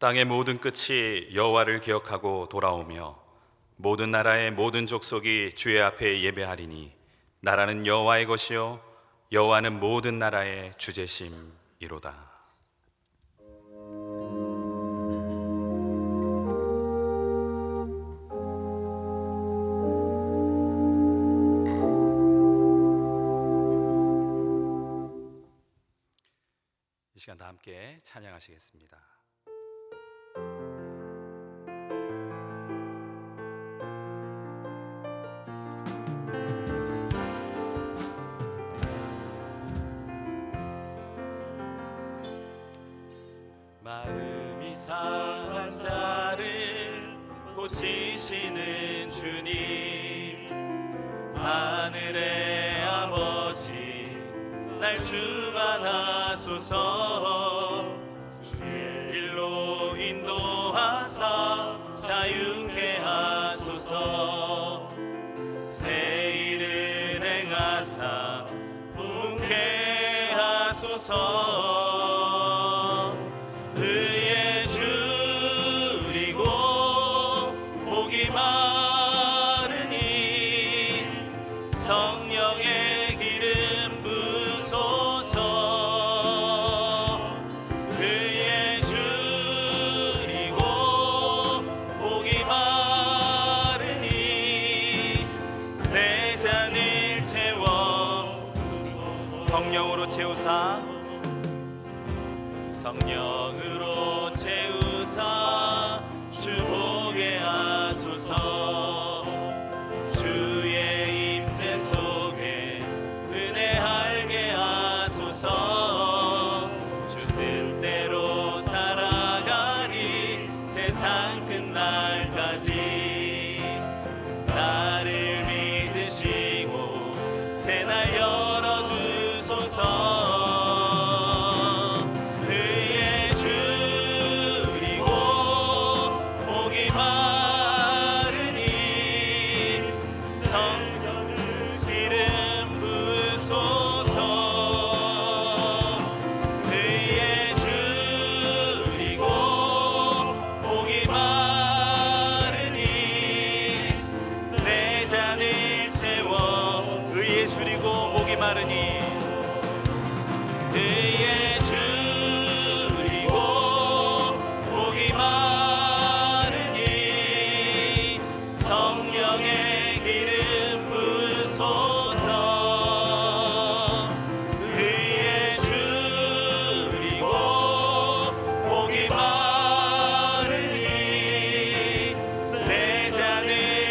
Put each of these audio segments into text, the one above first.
땅의 모든 끝이 여호와를 기억하고 돌아오며 모든 나라의 모든 족속이 주의 앞에 예배하리니 나라는 여호와의 것이요 여호와는 모든 나라의 주제심이로다. 이 시간 다 함께 찬양하시겠습니다. 마음이 상한 자를 고치시는 주님, 하늘의 아버지 날 주관하소서. 주의 길로 인도하사 자유케 하소서. 새 일을 행하사 부흥케 하소서. 의에 줄이고 복이 많으니 성령의 기름 부소서. 의에 줄이고 복이 많으니 내 잔을 채워 성령으로 채우사. 성령으로 채우사 주보게 하소서. 주의 임재 속에 은혜 알게 하소서. 주 뜻대로 살아가리 세상 끝날까지. 나를 믿으시고 새날 열어주소서. 의에 줄이고 복이 많으니 성령의 기름 부소서. 의에 줄이고 복이 많으니 내 잔을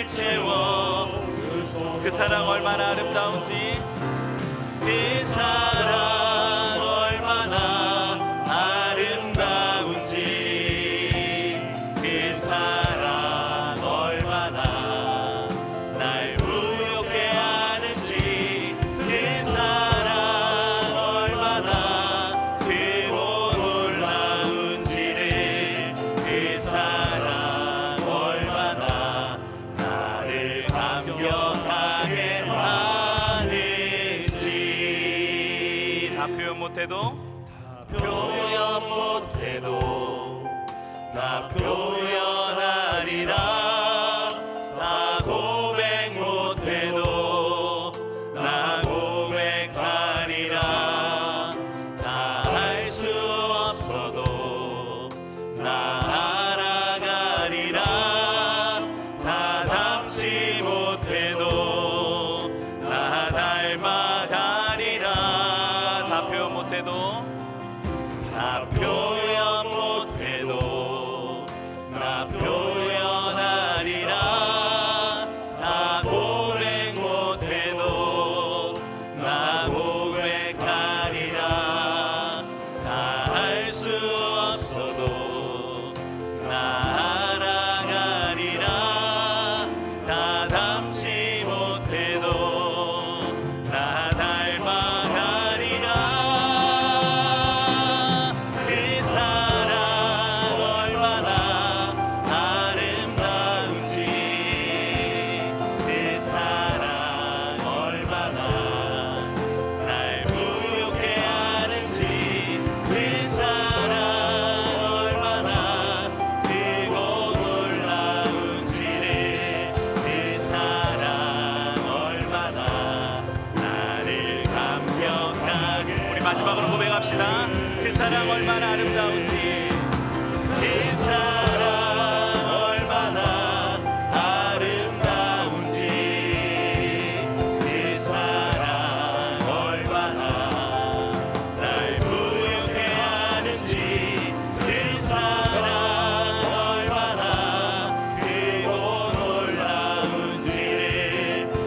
채워. 그 사랑 얼마나 아름다운지, 그 사랑 얼마나 아름다운지, 그 사랑 얼마나 날 부욕해 하는지, 그 사랑 얼마나 크고 놀라운지를, 그 사랑 얼마나 나를 감격하게 다 표현 못해도 나 표현하리라. 나 고백 못해도 나 고백하리라. 나 할 수 없어도 나 알아가리라. 나 닮지 못해도 나 닮아가리라. 다 표현 못해도 나 표현하리라. 나 고백 못해도 나 고백하리라. 다 할 수 없어도 나 알아가리라. 다 닮지 못해도 나 닮아가리라. 그 마지막으로 고백합시다. 그 사랑 얼마나 아름다운지, 그 사랑 얼마나 아름다운지, 그 사랑 얼마나 날 부욕해 하는지, 그 사랑 얼마나 크고 놀라운지,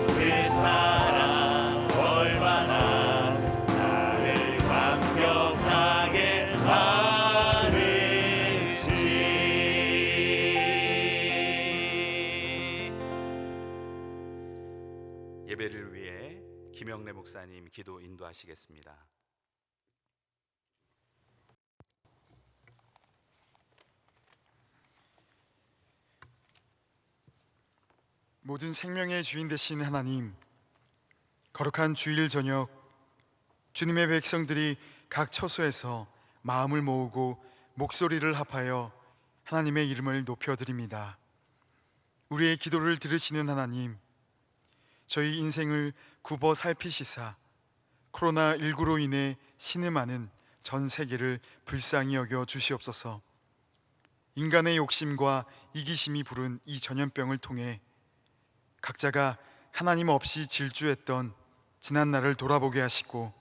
그 사랑 얼마나 나를 감격하게 하는지. 예배를 위해 김영래 목사님 기도 인도하시겠습니다. 모든 생명의 주인 되신 하나님, 거룩한 주일 저녁 주님의 백성들이 각 처소에서 마음을 모으고 목소리를 합하여 하나님의 이름을 높여드립니다. 우리의 기도를 들으시는 하나님, 저희 인생을 굽어 살피시사 코로나19로 인해 신음하는 전 세계를 불쌍히 여겨 주시옵소서. 인간의 욕심과 이기심이 부른 이 전염병을 통해 각자가 하나님 없이 질주했던 지난날을 돌아보게 하시고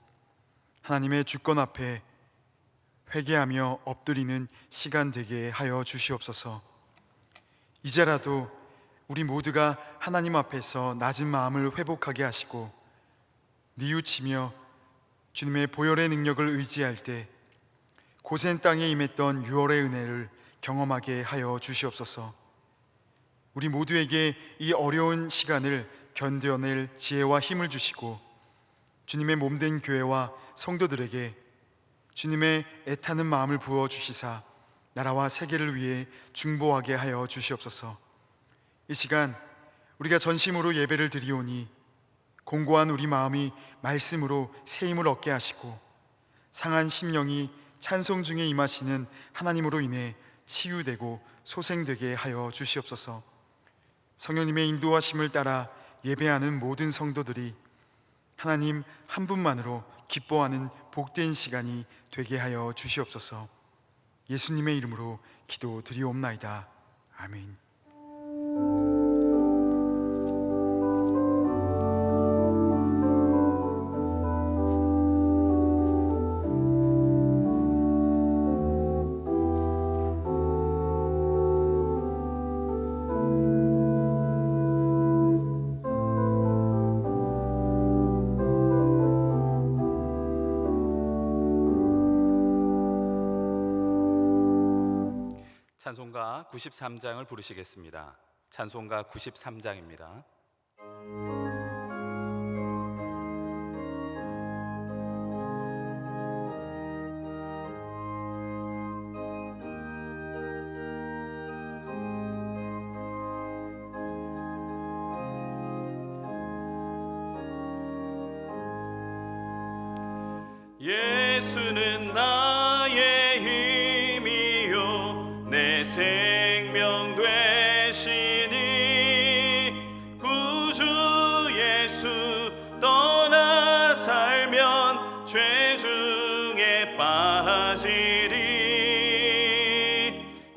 하나님의 주권 앞에 회개하며 엎드리는 시간 되게 하여 주시옵소서. 이제라도 우리 모두가 하나님 앞에서 낮은 마음을 회복하게 하시고 뉘우치며 주님의 보혈의 능력을 의지할 때 고센 땅에 임했던 유월의 은혜를 경험하게 하여 주시옵소서. 우리 모두에게 이 어려운 시간을 견뎌낼 지혜와 힘을 주시고 주님의 몸된 교회와 성도들에게 주님의 애타는 마음을 부어주시사 나라와 세계를 위해 중보하게 하여 주시옵소서. 이 시간 우리가 전심으로 예배를 드리오니 공고한 우리 마음이 말씀으로 새 힘을 얻게 하시고 상한 심령이 찬송 중에 임하시는 하나님으로 인해 치유되고 소생되게 하여 주시옵소서. 성령님의 인도하심을 따라 예배하는 모든 성도들이 하나님 한 분만으로 기뻐하는 복된 시간이 되게 하여 주시옵소서. 예수님의 이름으로 기도드리옵나이다. 아멘. 찬송가 93장을 부르시겠습니다. 찬송가 93장입니다. 예수는 나의 힘이요 내 생명 되시니 구주 예수 떠나 살면 죄 중에 빠지리.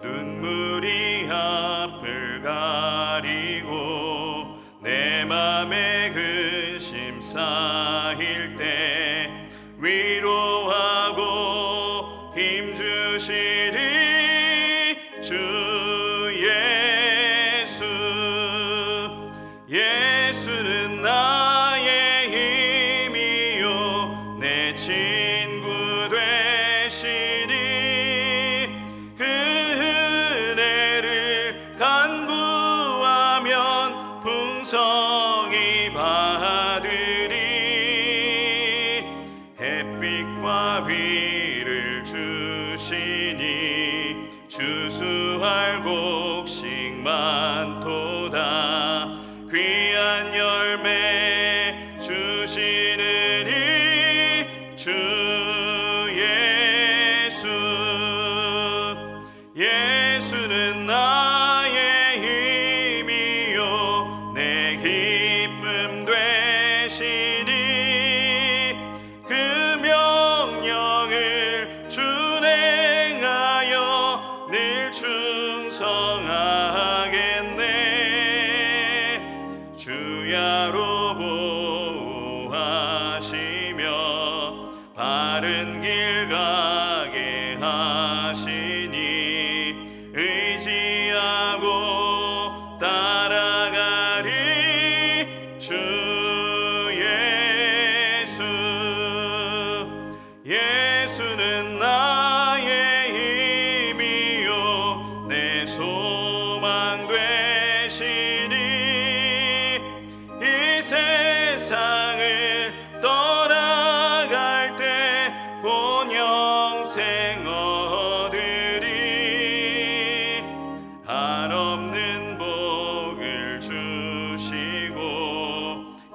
눈물이 앞을 가리고 내 맘에 근심 쌓일 때 위로하고 힘주시니 주 예수. 예수는 나의 힘이요 내 친구 되시니 그 은혜를 간구하면 풍성히 받으리. 햇빛과 비를 주시니 주수할 곡식 많도다. 귀한 열매 주시는 이 주 예수. 예수는 나의 힘이요 내 기쁨 되시니 그 명령 바른 길 가게 하시니 의지하고 따라가리 주 예수. 예수는 나의 힘이요 내 소망 되시니 이 세상을 떠나갈 때 본 영생 얻으리. 한없는 복을 주시고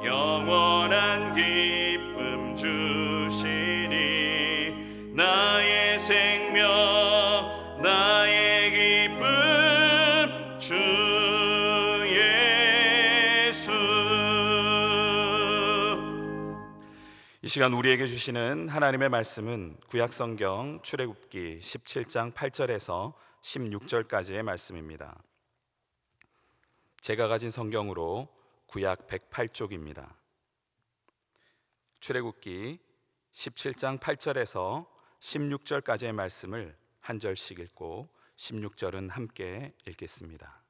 영원한 기쁨 주시니 나의 생명 나의 기쁨 주 예수. 이 시간 우리에게 주시는 하나님의 말씀은 구약성경 출애굽기 17장 8절에서 16절까지의 말씀입니다. 제가 가진 성경으로 구약 108쪽입니다. 출애굽기 17장 8절에서 16절까지의 말씀을 한 절씩 읽고 16절은 함께 읽겠습니다.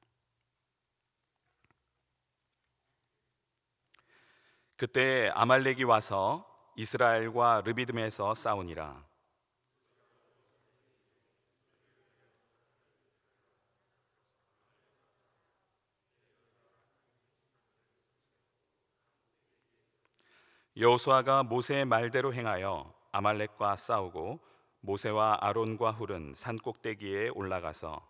그때 아말렉이 와서 이스라엘과 르비딤에서 싸우니라. 여호수아가 모세의 말대로 행하여 아말렉과 싸우고 모세와 아론과 훌은 산 꼭대기에 올라가서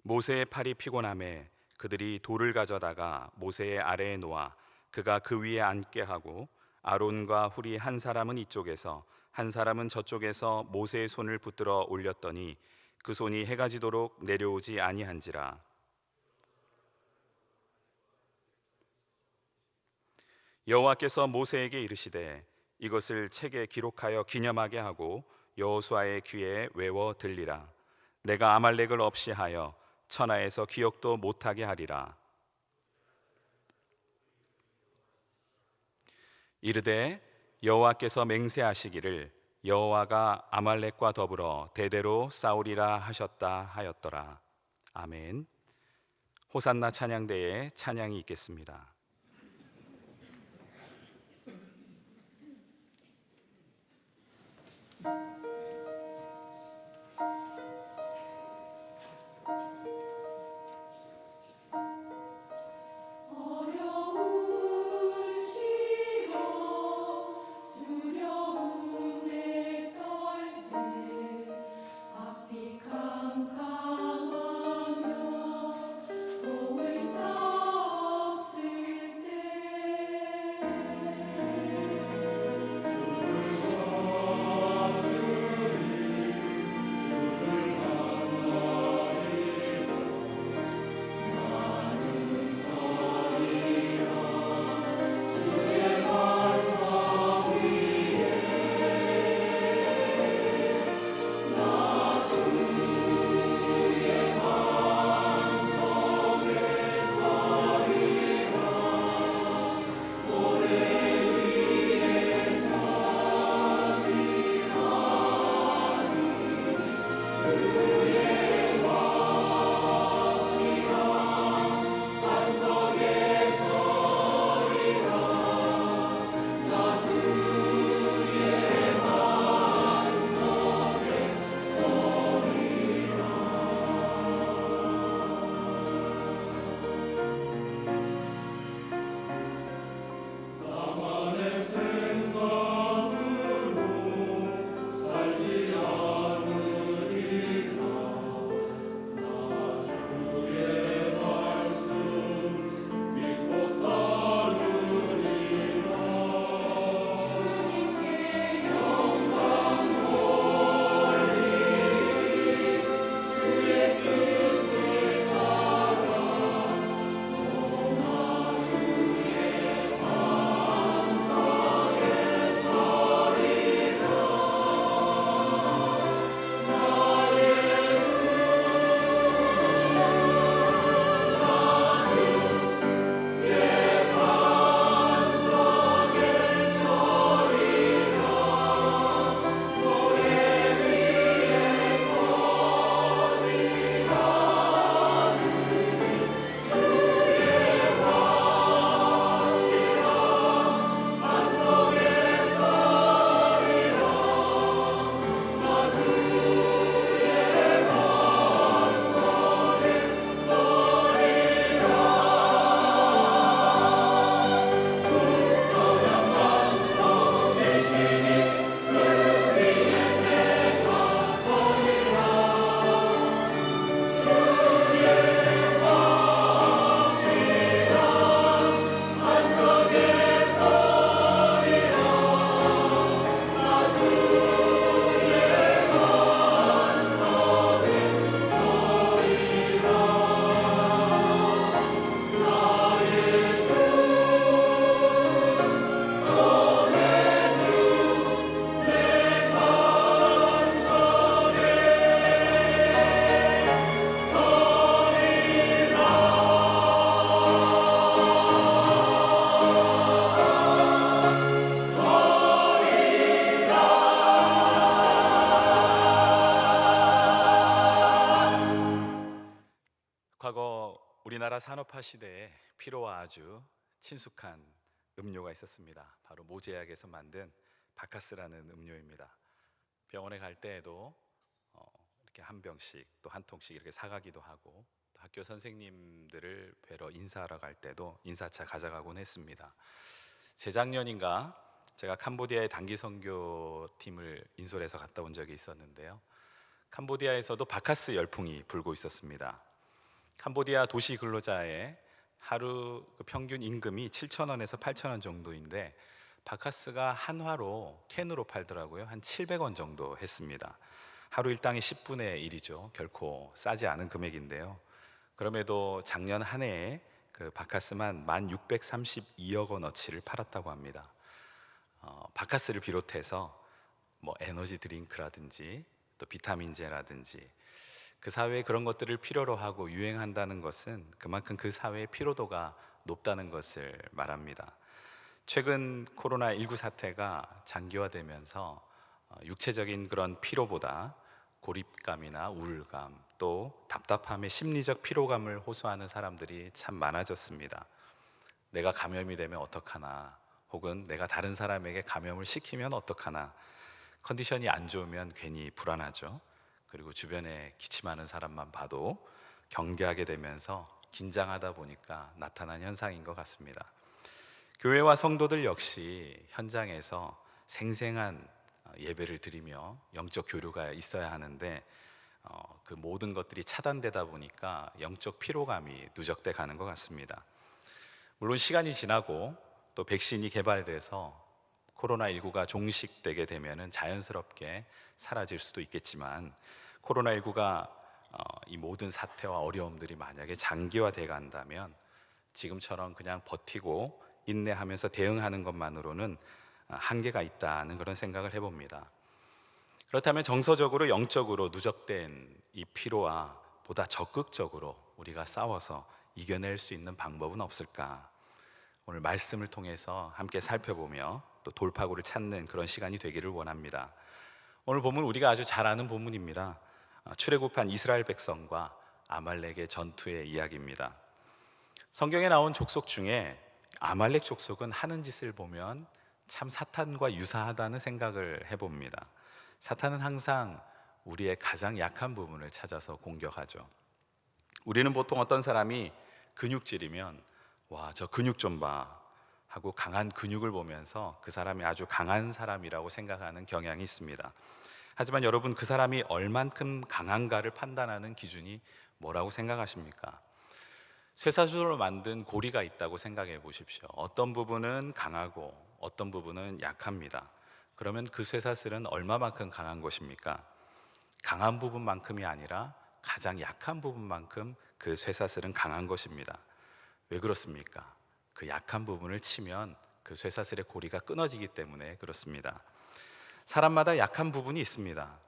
모세의 팔이 피곤함에 그들이 돌을 가져다가 모세의 아래에 놓아 그가 그 위에 앉게 하고 아론과 훌이 한 사람은 이쪽에서 한 사람은 저쪽에서 모세의 손을 붙들어 올렸더니 그 손이 해가 지도록 내려오지 아니한지라. 여호와께서 모세에게 이르시되 이것을 책에 기록하여 기념하게 하고 여호수아의 귀에 외워 들리라. 내가 아말렉을 없이 하여 천하에서 기억도 못하게 하리라. 이르되 여호와께서 맹세하시기를 여호와가 아말렉과 더불어 대대로 싸우리라 하셨다 하였더라. 아멘. 호산나 찬양대에 찬양이 있겠습니다. 캄캄하며 도울 잡슬 우리나라 산업화 시대에 피로와 아주 친숙한 음료가 있었습니다. 바로 모제약에서 만든 바카스라는 음료입니다. 병원에 갈 때에도 이렇게 한 병씩 또 한 통씩 이렇게 사가기도 하고, 또 학교 선생님들을 뵈러 인사하러 갈 때도 인사차 가져가곤 했습니다. 재작년인가 제가 캄보디아의 단기 선교팀을 인솔해서 갔다 온 적이 있었는데요. 캄보디아에서도 바카스 열풍이 불고 있었습니다. 캄보디아 도시 근로자의 하루 평균 임금이 7,000원에서 8,000원 정도인데 바카스가 한화로 캔으로 팔더라고요. 한 700원 정도 했습니다. 하루 일당의 10분의 1이죠. 결코 싸지 않은 금액인데요. 그럼에도 작년 한 해에 그 바카스만 1,632억 원어치를 팔았다고 합니다. 바카스를 비롯해서 뭐 에너지 드링크라든지 또 비타민제라든지 그 사회에 그런 것들을 필요로 하고 유행한다는 것은 그만큼 그 사회의 피로도가 높다는 것을 말합니다. 최근 코로나19 사태가 장기화되면서 육체적인 그런 피로보다 고립감이나 우울감 또 답답함의 심리적 피로감을 호소하는 사람들이 참 많아졌습니다. 내가 감염이 되면 어떡하나, 혹은 내가 다른 사람에게 감염을 시키면 어떡하나, 컨디션이 안 좋으면 괜히 불안하죠. 그리고 주변에 기침하는 사람만 봐도 경계하게 되면서 긴장하다 보니까 나타난 현상인 것 같습니다. 교회와 성도들 역시 현장에서 생생한 예배를 드리며 영적 교류가 있어야 하는데 그 모든 것들이 차단되다 보니까 영적 피로감이 누적돼 가는 것 같습니다. 물론 시간이 지나고 또 백신이 개발돼서 코로나19가 종식되게 되면은 자연스럽게 사라질 수도 있겠지만, 코로나19가 이 모든 사태와 어려움들이 만약에 장기화돼 간다면 지금처럼 그냥 버티고 인내하면서 대응하는 것만으로는 한계가 있다는 그런 생각을 해봅니다. 그렇다면 정서적으로 영적으로 누적된 이 피로와 보다 적극적으로 우리가 싸워서 이겨낼 수 있는 방법은 없을까? 오늘 말씀을 통해서 함께 살펴보며 또 돌파구를 찾는 그런 시간이 되기를 원합니다. 오늘 본문 우리가 아주 잘 아는 본문입니다. 출애굽한 이스라엘 백성과 아말렉의 전투의 이야기입니다. 성경에 나온 족속 중에 아말렉 족속은 하는 짓을 보면 참 사탄과 유사하다는 생각을 해봅니다. 사탄은 항상 우리의 가장 약한 부분을 찾아서 공격하죠. 우리는 보통 어떤 사람이 근육질이면 와, 저 근육 좀 봐 하고 강한 근육을 보면서 그 사람이 아주 강한 사람이라고 생각하는 경향이 있습니다. 하지만 여러분, 그 사람이 얼만큼 강한가를 판단하는 기준이 뭐라고 생각하십니까? 쇠사슬로 만든 고리가 있다고 생각해 보십시오. 어떤 부분은 강하고 어떤 부분은 약합니다. 그러면 그 쇠사슬은 얼마만큼 강한 것입니까? 강한 부분만큼이 아니라 가장 약한 부분만큼 그 쇠사슬은 강한 것입니다. 왜 그렇습니까? 그 약한 부분을 치면 그 쇠사슬의 고리가 끊어지기 때문에 그렇습니다. 사람마다 약한 부분이 있습니다.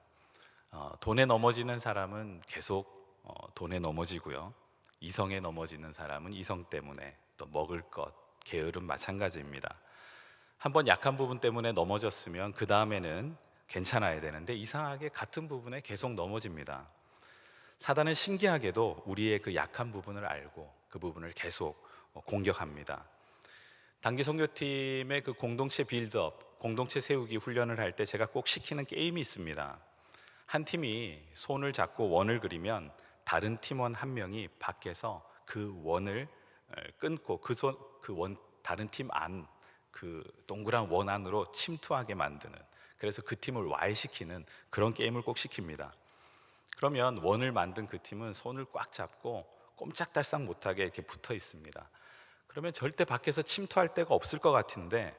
돈에 넘어지는 사람은 계속 돈에 넘어지고요. 이성에 넘어지는 사람은 이성 때문에, 또 먹을 것, 게으름 마찬가지입니다. 한번 약한 부분 때문에 넘어졌으면 그 다음에는 괜찮아야 되는데 이상하게 같은 부분에 계속 넘어집니다. 사단은 신기하게도 우리의 그 약한 부분을 알고 그 부분을 계속 공격합니다. 단기 선교팀의 그 공동체 빌드업, 공동체 세우기 훈련을 할 때 제가 꼭 시키는 게임이 있습니다. 한 팀이 손을 잡고 원을 그리면 다른 팀원 한 명이 밖에서 그 원을 끊고 다른 팀 안, 그 동그란 원 안으로 침투하게 만드는, 그래서 그 팀을 와해시키는 그런 게임을 꼭 시킵니다. 그러면 원을 만든 그 팀은 손을 꽉 잡고 꼼짝달싹 못하게 이렇게 붙어 있습니다. 그러면 절대 밖에서 침투할 데가 없을 것 같은데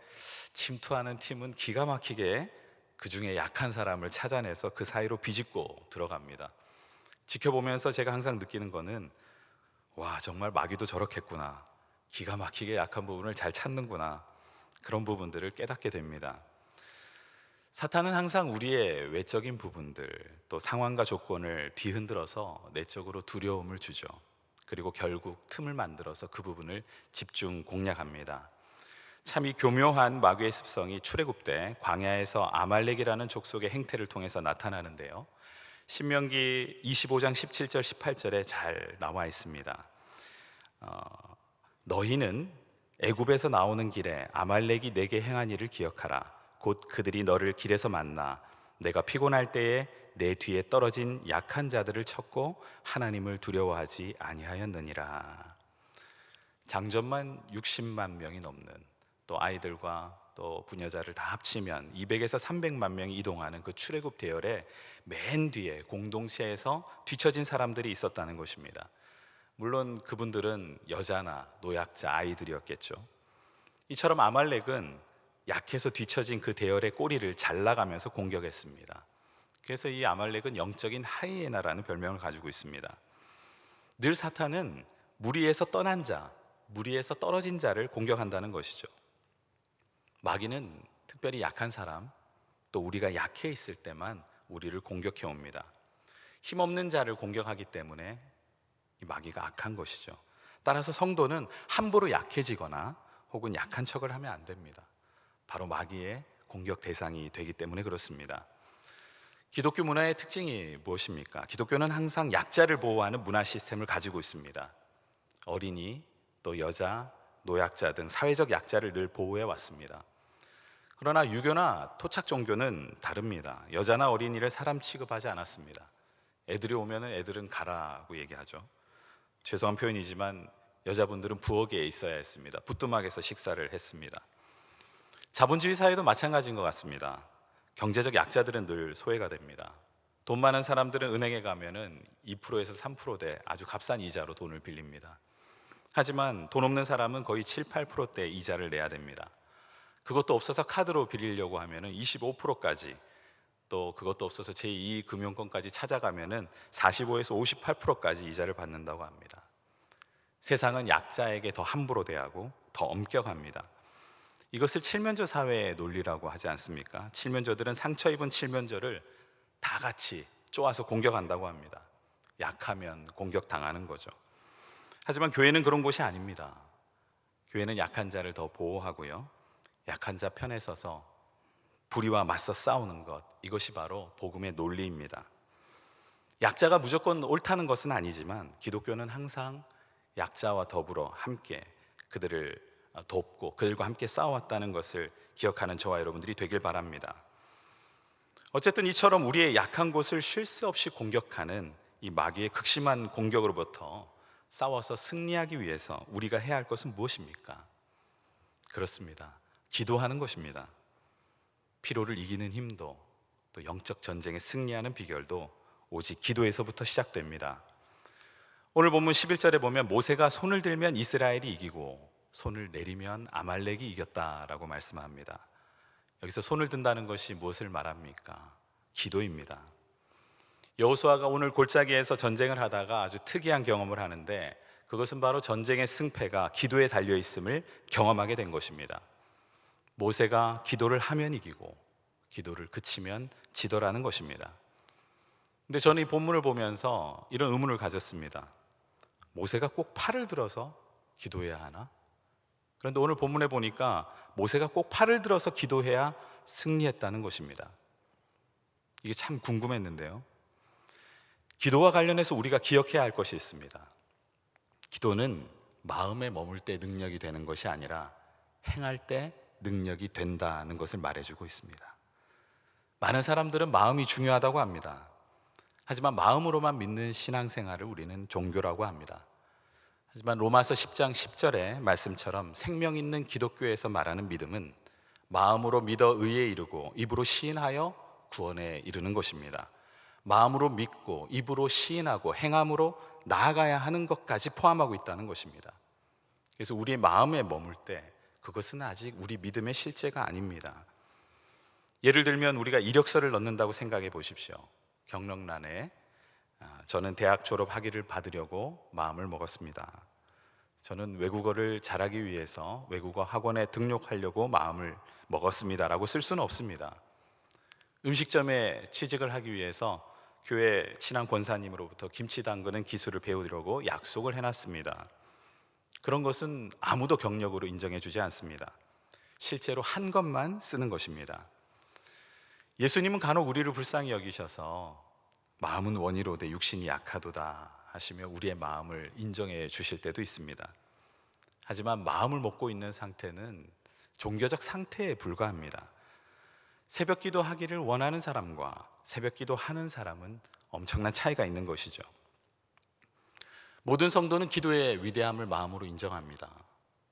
침투하는 팀은 기가 막히게 그 중에 약한 사람을 찾아내서 그 사이로 비집고 들어갑니다. 지켜보면서 제가 항상 느끼는 거는, 와, 정말 마귀도 저렇겠구나, 기가 막히게 약한 부분을 잘 찾는구나, 그런 부분들을 깨닫게 됩니다. 사탄은 항상 우리의 외적인 부분들, 또 상황과 조건을 뒤흔들어서 내적으로 두려움을 주죠. 그리고 결국 틈을 만들어서 그 부분을 집중 공략합니다. 참 이 교묘한 마귀의 습성이 출애굽 때 광야에서 아말렉이라는 족속의 행태를 통해서 나타나는데요, 신명기 25장 17절 18절에 잘 나와 있습니다. 너희는 애굽에서 나오는 길에 아말렉이 내게 행한 일을 기억하라. 곧 그들이 너를 길에서 만나 내가 피곤할 때에 내 뒤에 떨어진 약한 자들을 쳤고 하나님을 두려워하지 아니하였느니라. 장전만 60만 명이 넘는, 또 아이들과 또 부녀자를 다 합치면 200에서 300만 명이 이동하는 그 출애굽 대열의 맨 뒤에 공동체에서 뒤처진 사람들이 있었다는 것입니다. 물론 그분들은 여자나 노약자, 아이들이었겠죠. 이처럼 아말렉은 약해서 뒤처진 그 대열의 꼬리를 잘라가면서 공격했습니다. 그래서 이 아말렉은 영적인 하이에나라는 별명을 가지고 있습니다. 늘 사탄은 무리에서 떠난 자, 무리에서 떨어진 자를 공격한다는 것이죠. 마귀는 특별히 약한 사람, 또 우리가 약해 있을 때만 우리를 공격해 옵니다. 힘없는 자를 공격하기 때문에 이 마귀가 악한 것이죠. 따라서 성도는 함부로 약해지거나 혹은 약한 척을 하면 안 됩니다. 바로 마귀의 공격 대상이 되기 때문에 그렇습니다. 기독교 문화의 특징이 무엇입니까? 기독교는 항상 약자를 보호하는 문화 시스템을 가지고 있습니다. 어린이, 또 여자, 노약자 등 사회적 약자를 늘 보호해 왔습니다. 그러나 유교나 토착 종교는 다릅니다. 여자나 어린이를 사람 취급하지 않았습니다. 애들이 오면 애들은 가라고 얘기하죠. 죄송한 표현이지만 여자분들은 부엌에 있어야 했습니다. 부뚜막에서 식사를 했습니다. 자본주의 사회도 마찬가지인 것 같습니다. 경제적 약자들은 늘 소외가 됩니다. 돈 많은 사람들은 은행에 가면은 2%에서 3%대 아주 값싼 이자로 돈을 빌립니다. 하지만 돈 없는 사람은 거의 7, 8%대 이자를 내야 됩니다. 그것도 없어서 카드로 빌리려고 하면은 25%까지, 또 그것도 없어서 제2금융권까지 찾아가면은 45에서 58%까지 이자를 받는다고 합니다. 세상은 약자에게 더 함부로 대하고 더 엄격합니다. 이것을 칠면조 사회의 논리라고 하지 않습니까? 칠면조들은 상처 입은 칠면조를 다 같이 쪼아서 공격한다고 합니다. 약하면 공격당하는 거죠. 하지만 교회는 그런 곳이 아닙니다. 교회는 약한 자를 더 보호하고요, 약한 자 편에 서서 불의와 맞서 싸우는 것, 이것이 바로 복음의 논리입니다. 약자가 무조건 옳다는 것은 아니지만 기독교는 항상 약자와 더불어 함께 그들을 돕고 그들과 함께 싸워왔다는 것을 기억하는 저와 여러분들이 되길 바랍니다. 어쨌든 이처럼 우리의 약한 곳을 쉴 새 없이 공격하는 이 마귀의 극심한 공격으로부터 싸워서 승리하기 위해서 우리가 해야 할 것은 무엇입니까? 그렇습니다. 기도하는 것입니다. 피로를 이기는 힘도, 또 영적 전쟁에 승리하는 비결도 오직 기도에서부터 시작됩니다. 오늘 본문 11절에 보면 모세가 손을 들면 이스라엘이 이기고 손을 내리면 아말렉이 이겼다라고 말씀합니다. 여기서 손을 든다는 것이 무엇을 말합니까? 기도입니다. 여호수아가 오늘 골짜기에서 전쟁을 하다가 아주 특이한 경험을 하는데, 그것은 바로 전쟁의 승패가 기도에 달려 있음을 경험하게 된 것입니다. 모세가 기도를 하면 이기고 기도를 그치면 지더라는 것입니다. 근데 저는 이 본문을 보면서 이런 의문을 가졌습니다. 모세가 꼭 팔을 들어서 기도해야 하나? 그런데 오늘 본문에 보니까 모세가 꼭 팔을 들어서 기도해야 승리했다는 것입니다. 이게 참 궁금했는데요. 기도와 관련해서 우리가 기억해야 할 것이 있습니다. 기도는 마음에 머물 때 능력이 되는 것이 아니라 행할 때 능력이 된다는 것을 말해주고 있습니다. 많은 사람들은 마음이 중요하다고 합니다. 하지만 마음으로만 믿는 신앙생활을 우리는 종교라고 합니다. 하지만 로마서 10장 10절의 말씀처럼 생명 있는 기독교에서 말하는 믿음은 마음으로 믿어 의에 이르고 입으로 시인하여 구원에 이르는 것입니다. 마음으로 믿고 입으로 시인하고 행함으로 나아가야 하는 것까지 포함하고 있다는 것입니다. 그래서 우리의 마음에 머물 때 그것은 아직 우리 믿음의 실제가 아닙니다. 예를 들면 우리가 이력서를 넣는다고 생각해 보십시오. 경력란에 저는 대학 졸업 학위를 받으려고 마음을 먹었습니다. 저는 외국어를 잘하기 위해서 외국어 학원에 등록하려고 마음을 먹었습니다라고 쓸 수는 없습니다. 음식점에 취직을 하기 위해서 교회 친한 권사님으로부터 김치 담그는 기술을 배우려고 약속을 해놨습니다. 그런 것은 아무도 경력으로 인정해 주지 않습니다. 실제로 한 것만 쓰는 것입니다. 예수님은 간혹 우리를 불쌍히 여기셔서 마음은 원이로되 육신이 약하도다 하시며 우리의 마음을 인정해 주실 때도 있습니다. 하지만 마음을 먹고 있는 상태는 종교적 상태에 불과합니다. 새벽 기도 하기를 원하는 사람과 새벽 기도 하는 사람은 엄청난 차이가 있는 것이죠. 모든 성도는 기도의 위대함을 마음으로 인정합니다.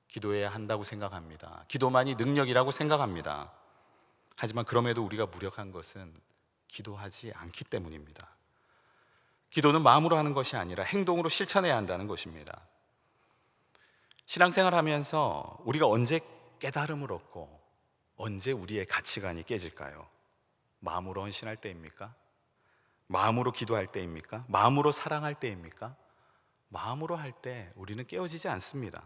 기도해야 한다고 생각합니다. 기도만이 능력이라고 생각합니다. 하지만 그럼에도 우리가 무력한 것은 기도하지 않기 때문입니다. 기도는 마음으로 하는 것이 아니라 행동으로 실천해야 한다는 것입니다. 신앙생활 하면서 우리가 언제 깨달음을 얻고 언제 우리의 가치관이 깨질까요? 마음으로 헌신할 때입니까? 마음으로 기도할 때입니까? 마음으로 사랑할 때입니까? 마음으로 할 때 우리는 깨어지지 않습니다.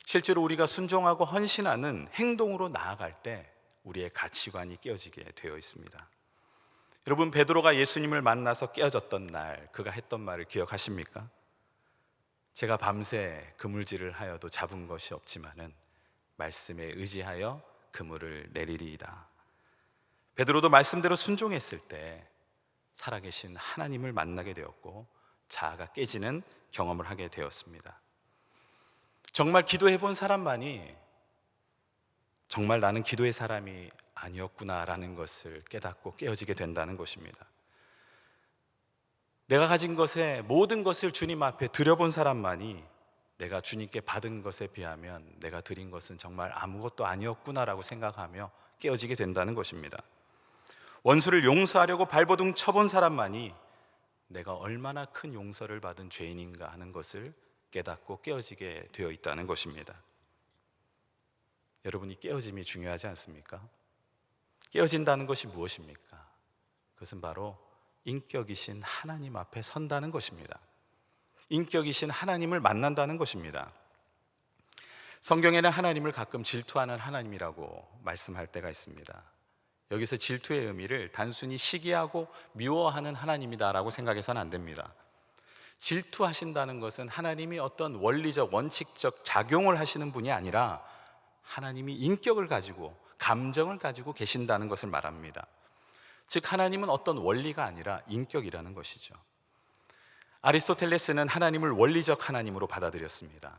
실제로 우리가 순종하고 헌신하는 행동으로 나아갈 때 우리의 가치관이 깨어지게 되어 있습니다. 여러분, 베드로가 예수님을 만나서 깨어졌던 날 그가 했던 말을 기억하십니까? 제가 밤새 그물질을 하여도 잡은 것이 없지만은 말씀에 의지하여 그물을 내리리이다. 베드로도 말씀대로 순종했을 때 살아계신 하나님을 만나게 되었고 자아가 깨지는 경험을 하게 되었습니다. 정말 기도해 본 사람만이 정말 나는 기도의 사람이 아니었구나라는 것을 깨닫고 깨어지게 된다는 것입니다. 내가 가진 것에 모든 것을 주님 앞에 드려본 사람만이 내가 주님께 받은 것에 비하면 내가 드린 것은 정말 아무것도 아니었구나라고 생각하며 깨어지게 된다는 것입니다. 원수를 용서하려고 발버둥 쳐본 사람만이 내가 얼마나 큰 용서를 받은 죄인인가 하는 것을 깨닫고 깨어지게 되어 있다는 것입니다. 여러분이 깨어짐이 중요하지 않습니까? 깨어진다는 것이 무엇입니까? 그것은 바로 인격이신 하나님 앞에 선다는 것입니다. 인격이신 하나님을 만난다는 것입니다. 성경에는 하나님을 가끔 질투하는 하나님이라고 말씀할 때가 있습니다. 여기서 질투의 의미를 단순히 시기하고 미워하는 하나님이다라고 생각해서는 안 됩니다. 질투하신다는 것은 하나님이 어떤 원리적, 원칙적 작용을 하시는 분이 아니라 하나님이 인격을 가지고 감정을 가지고 계신다는 것을 말합니다. 즉 하나님은 어떤 원리가 아니라 인격이라는 것이죠. 아리스토텔레스는 하나님을 원리적 하나님으로 받아들였습니다.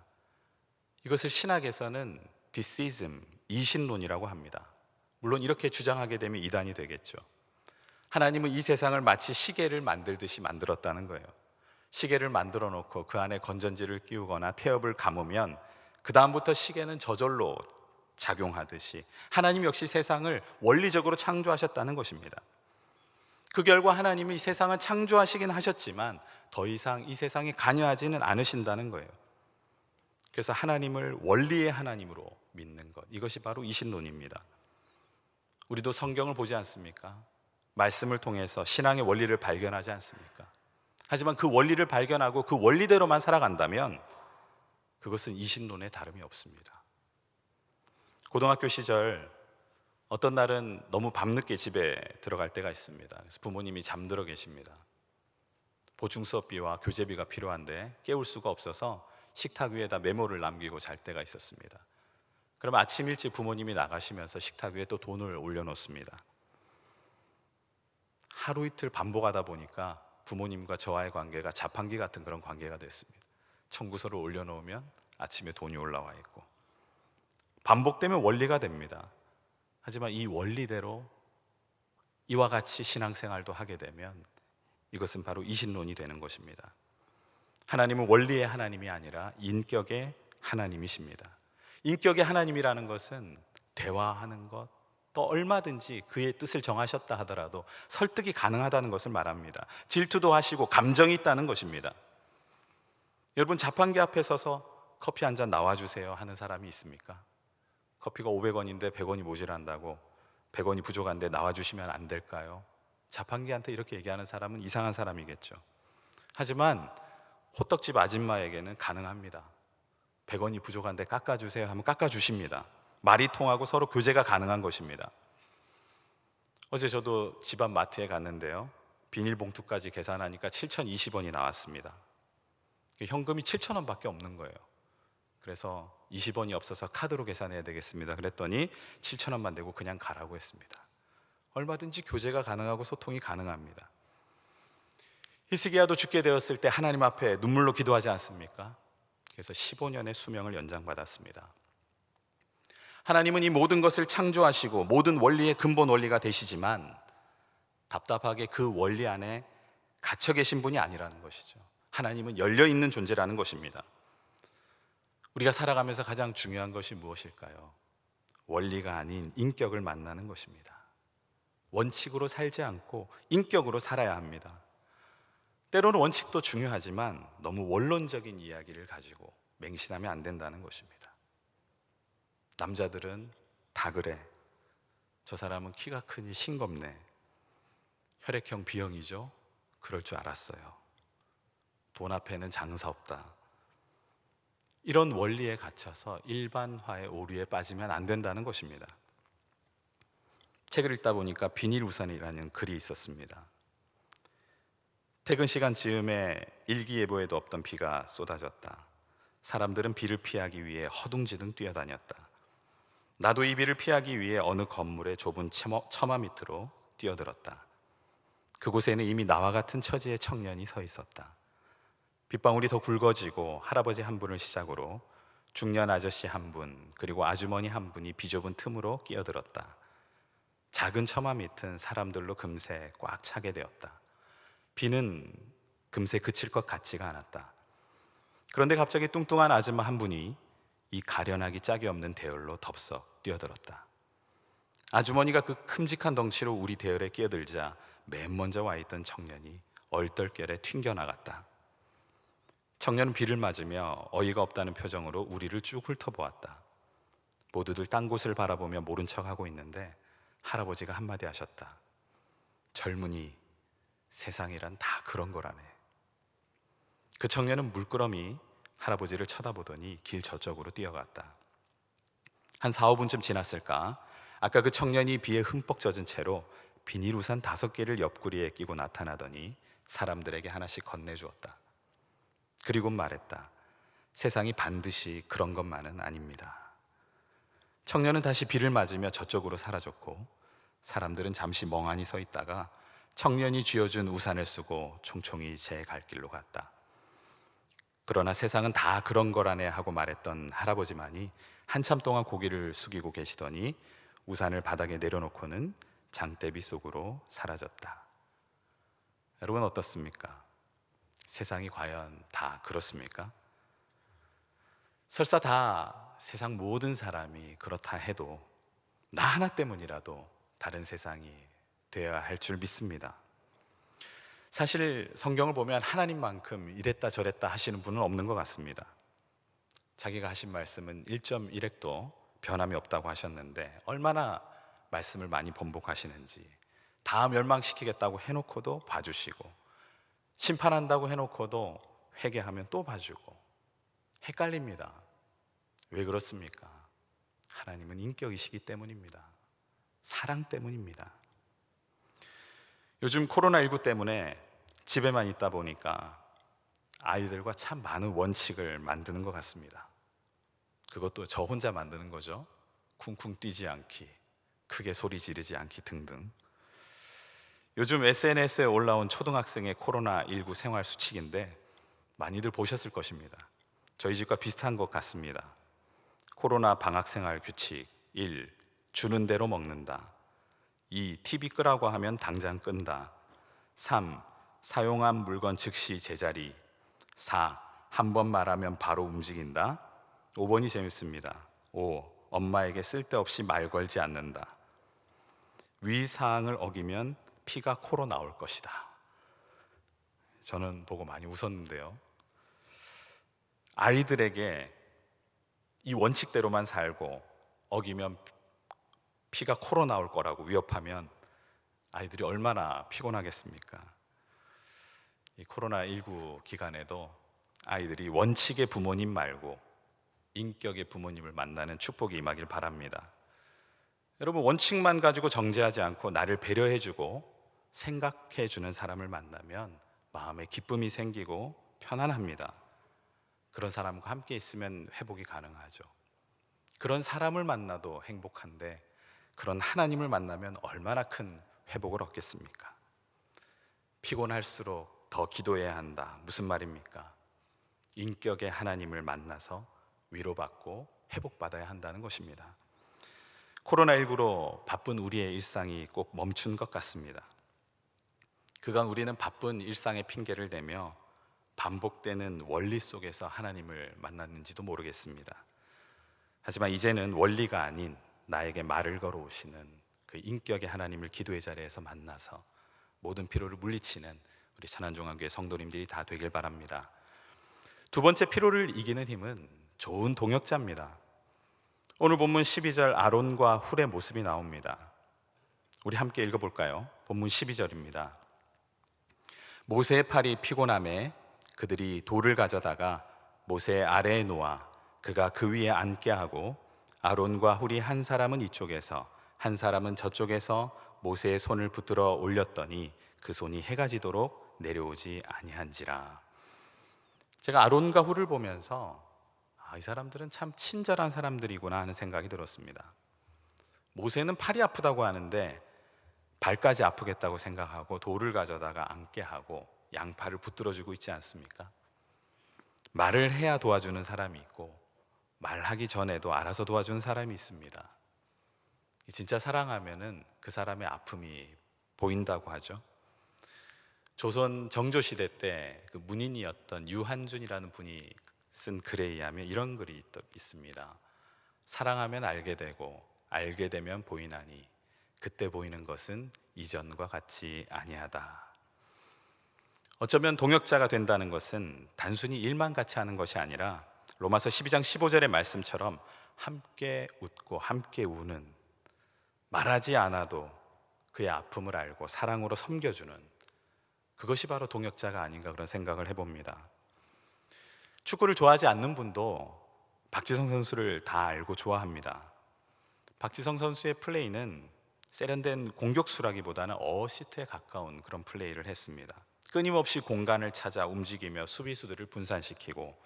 이것을 신학에서는 디시즘, 이신론이라고 합니다. 물론 이렇게 주장하게 되면 이단이 되겠죠. 하나님은 이 세상을 마치 시계를 만들듯이 만들었다는 거예요. 시계를 만들어 놓고 그 안에 건전지를 끼우거나 태엽을 감으면 그 다음부터 시계는 저절로 작용하듯이 하나님 역시 세상을 원리적으로 창조하셨다는 것입니다. 그 결과 하나님이 이 세상을 창조하시긴 하셨지만 더 이상 이 세상에 관여하지는 않으신다는 거예요. 그래서 하나님을 원리의 하나님으로 믿는 것, 이것이 바로 이신론입니다. 우리도 성경을 보지 않습니까? 말씀을 통해서 신앙의 원리를 발견하지 않습니까? 하지만 그 원리를 발견하고 그 원리대로만 살아간다면 그것은 이신론에 다름이 없습니다. 고등학교 시절 어떤 날은 너무 밤늦게 집에 들어갈 때가 있습니다. 그래서 부모님이 잠들어 계십니다. 보충 수업비와 교재비가 필요한데 깨울 수가 없어서 식탁 위에다 메모를 남기고 잘 때가 있었습니다. 그럼 아침 일찍 부모님이 나가시면서 식탁 위에 또 돈을 올려놓습니다. 하루 이틀 반복하다 보니까 부모님과 저와의 관계가 자판기 같은 그런 관계가 됐습니다. 청구서를 올려놓으면 아침에 돈이 올라와 있고, 반복되면 원리가 됩니다. 하지만 이 원리대로 이와 같이 신앙생활도 하게 되면 이것은 바로 이신론이 되는 것입니다. 하나님은 원리의 하나님이 아니라 인격의 하나님이십니다. 인격의 하나님이라는 것은 대화하는 것, 또 얼마든지 그의 뜻을 정하셨다 하더라도 설득이 가능하다는 것을 말합니다. 질투도 하시고 감정이 있다는 것입니다. 여러분, 자판기 앞에 서서 커피 한 잔 나와주세요 하는 사람이 있습니까? 커피가 500원인데 100원이 모자란다고 100원이 부족한데 나와주시면 안 될까요? 자판기한테 이렇게 얘기하는 사람은 이상한 사람이겠죠. 하지만 호떡집 아줌마에게는 가능합니다. 100원이 부족한데 깎아주세요 하면 깎아주십니다. 말이 통하고 서로 교제가 가능한 것입니다. 어제 저도 집 앞 마트에 갔는데요, 비닐봉투까지 계산하니까 7,020원이 나왔습니다. 현금이 7,000원밖에 없는 거예요. 그래서 20원이 없어서 카드로 계산해야 되겠습니다. 그랬더니 7,000원만 내고 그냥 가라고 했습니다. 얼마든지 교제가 가능하고 소통이 가능합니다. 히스기야도 죽게 되었을 때 하나님 앞에 눈물로 기도하지 않습니까? 그래서 15년의 수명을 연장받았습니다. 하나님은 이 모든 것을 창조하시고 모든 원리의 근본 원리가 되시지만 답답하게 그 원리 안에 갇혀 계신 분이 아니라는 것이죠. 하나님은 열려있는 존재라는 것입니다. 우리가 살아가면서 가장 중요한 것이 무엇일까요? 원리가 아닌 인격을 만나는 것입니다. 원칙으로 살지 않고 인격으로 살아야 합니다. 때로는 원칙도 중요하지만 너무 원론적인 이야기를 가지고 맹신하면 안 된다는 것입니다. 남자들은 다 그래. 저 사람은 키가 크니 싱겁네. 혈액형 B형이죠. 그럴 줄 알았어요. 돈 앞에는 장사 없다. 이런 원리에 갇혀서 일반화의 오류에 빠지면 안 된다는 것입니다. 책을 읽다 보니까 비닐우산이라는 글이 있었습니다. 퇴근 시간 즈음에 일기예보에도 없던 비가 쏟아졌다. 사람들은 비를 피하기 위해 허둥지둥 뛰어다녔다. 나도 이 비를 피하기 위해 어느 건물의 좁은 처마 밑으로 뛰어들었다. 그곳에는 이미 나와 같은 처지의 청년이 서 있었다. 빗방울이 더 굵어지고 할아버지 한 분을 시작으로 중년 아저씨 한 분, 그리고 아주머니 한 분이 비좁은 틈으로 끼어들었다. 작은 처마 밑은 사람들로 금세 꽉 차게 되었다. 비는 금세 그칠 것 같지가 않았다. 그런데 갑자기 뚱뚱한 아줌마 한 분이 이 가련하기 짝이 없는 대열로 덥석 뛰어들었다. 아주머니가 그 큼직한 덩치로 우리 대열에 끼어들자 맨 먼저 와 있던 청년이 얼떨결에 튕겨나갔다. 청년은 비를 맞으며 어이가 없다는 표정으로 우리를 쭉 훑어보았다. 모두들 딴 곳을 바라보며 모른 척하고 있는데 할아버지가 한마디 하셨다. 젊은이, 세상이란 다 그런 거라네. 그 청년은 물끄러미 할아버지를 쳐다보더니 길 저쪽으로 뛰어갔다. 한 4, 5분쯤 지났을까? 아까 그 청년이 비에 흠뻑 젖은 채로 비닐우산 5개를 옆구리에 끼고 나타나더니 사람들에게 하나씩 건네주었다. 그리고 말했다. 세상이 반드시 그런 것만은 아닙니다. 청년은 다시 비를 맞으며 저쪽으로 사라졌고 사람들은 잠시 멍하니 서 있다가 청년이 쥐어준 우산을 쓰고 총총히 제 갈 길로 갔다. 그러나 세상은 다 그런 거라네 하고 말했던 할아버지만이 한참 동안 고개를 숙이고 계시더니 우산을 바닥에 내려놓고는 장대비 속으로 사라졌다. 여러분 어떻습니까? 세상이 과연 다 그렇습니까? 설사 다 세상 모든 사람이 그렇다 해도 나 하나 때문이라도 다른 세상이 되어야 할 줄 믿습니다. 사실 성경을 보면 하나님만큼 이랬다 저랬다 하시는 분은 없는 것 같습니다. 자기가 하신 말씀은 1.1핵도 변함이 없다고 하셨는데 얼마나 말씀을 많이 번복하시는지, 다 멸망시키겠다고 해놓고도 봐주시고 심판한다고 해놓고도 회개하면 또 봐주고 헷갈립니다. 왜 그렇습니까? 하나님은 인격이시기 때문입니다. 사랑 때문입니다. 요즘 코로나19 때문에 집에만 있다 보니까 아이들과 참 많은 원칙을 만드는 것 같습니다. 그것도 저 혼자 만드는 거죠. 쿵쿵 뛰지 않기, 크게 소리 지르지 않기 등등. 요즘 SNS에 올라온 초등학생의 코로나19 생활 수칙인데 많이들 보셨을 것입니다. 저희 집과 비슷한 것 같습니다. 코로나 방학 생활 규칙 1. 주는 대로 먹는다. 2. TV 끄라고 하면 당장 끈다. 3. 사용한 물건 즉시 제자리. 4. 한 번 말하면 바로 움직인다. 5번이 재밌습니다. 5. 엄마에게 쓸데없이 말 걸지 않는다. 위 사항을 어기면 피가 코로 나올 것이다. 저는 보고 많이 웃었는데요. 아이들에게 이 원칙대로만 살고 어기면 피가 코로 나올 거라고 위협하면 아이들이 얼마나 피곤하겠습니까? 이 코로나19 기간에도 아이들이 원칙의 부모님 말고 인격의 부모님을 만나는 축복이 임하길 바랍니다. 여러분, 원칙만 가지고 정죄하지 않고 나를 배려해주고 생각해주는 사람을 만나면 마음에 기쁨이 생기고 편안합니다. 그런 사람과 함께 있으면 회복이 가능하죠. 그런 사람을 만나도 행복한데 그런 하나님을 만나면 얼마나 큰 회복을 얻겠습니까? 피곤할수록 더 기도해야 한다. 무슨 말입니까? 인격의 하나님을 만나서 위로받고 회복받아야 한다는 것입니다. 코로나19로 바쁜 우리의 일상이 꼭 멈춘 것 같습니다. 그간 우리는 바쁜 일상의 핑계를 대며 반복되는 원리 속에서 하나님을 만났는지도 모르겠습니다. 하지만 이제는 원리가 아닌 나에게 말을 걸어오시는 그 인격의 하나님을 기도의 자리에서 만나서 모든 피로를 물리치는 우리 천안중앙교회 성도님들이 다 되길 바랍니다. 두 번째, 피로를 이기는 힘은 좋은 동역자입니다. 오늘 본문 12절 아론과 훌의 모습이 나옵니다. 우리 함께 읽어볼까요? 본문 12절입니다. 모세의 팔이 피곤함에 그들이 돌을 가져다가 모세 아래에 놓아 그가 그 위에 앉게 하고 아론과 훌이 한 사람은 이쪽에서 한 사람은 저쪽에서 모세의 손을 붙들어 올렸더니 그 손이 해가 지도록 내려오지 아니한지라. 제가 아론과 훌을 보면서 이 사람들은 참 친절한 사람들이구나 하는 생각이 들었습니다. 모세는 팔이 아프다고 하는데 발까지 아프겠다고 생각하고 돌을 가져다가 앉게 하고 양팔을 붙들어주고 있지 않습니까? 말을 해야 도와주는 사람이 있고 말하기 전에도 알아서 도와주는 사람이 있습니다. 진짜 사랑하면은 그 사람의 아픔이 보인다고 하죠. 조선 정조시대 때 그 문인이었던 유한준이라는 분이 쓴 글에 의하면 이런 글이 있습니다. 사랑하면 알게 되고 알게 되면 보이나니 그때 보이는 것은 이전과 같이 아니하다. 어쩌면 동역자가 된다는 것은 단순히 일만 같이 하는 것이 아니라 로마서 12장 15절의 말씀처럼 함께 웃고 함께 우는, 말하지 않아도 그의 아픔을 알고 사랑으로 섬겨주는, 그것이 바로 동역자가 아닌가 그런 생각을 해봅니다. 축구를 좋아하지 않는 분도 박지성 선수를 다 알고 좋아합니다. 박지성 선수의 플레이는 세련된 공격수라기보다는 어시스트에 가까운 그런 플레이를 했습니다. 끊임없이 공간을 찾아 움직이며 수비수들을 분산시키고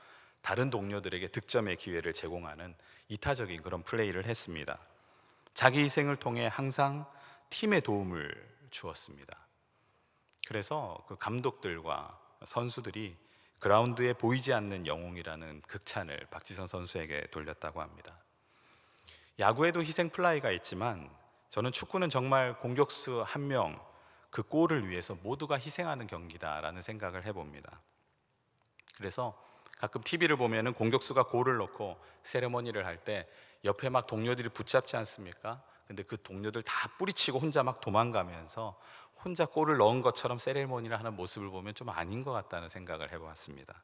다른 동료들에게 득점의 기회를 제공하는 이타적인 그런 플레이를 했습니다. 자기 희생을 통해 항상 팀에 도움을 주었습니다. 그래서 그 감독들과 선수들이 그라운드에 보이지 않는 영웅이라는 극찬을 박지성 선수에게 돌렸다고 합니다. 야구에도 희생 플라이가 있지만 저는 축구는 정말 공격수 한 명 그 골을 위해서 모두가 희생하는 경기다라는 생각을 해봅니다. 그래서 가끔 TV를 보면은 공격수가 골을 넣고 세레머니를 할 때 옆에 막 동료들이 붙잡지 않습니까? 근데 그 동료들 다 뿌리치고 혼자 막 도망가면서 혼자 골을 넣은 것처럼 세레머니를 하는 모습을 보면 좀 아닌 것 같다는 생각을 해보았습니다.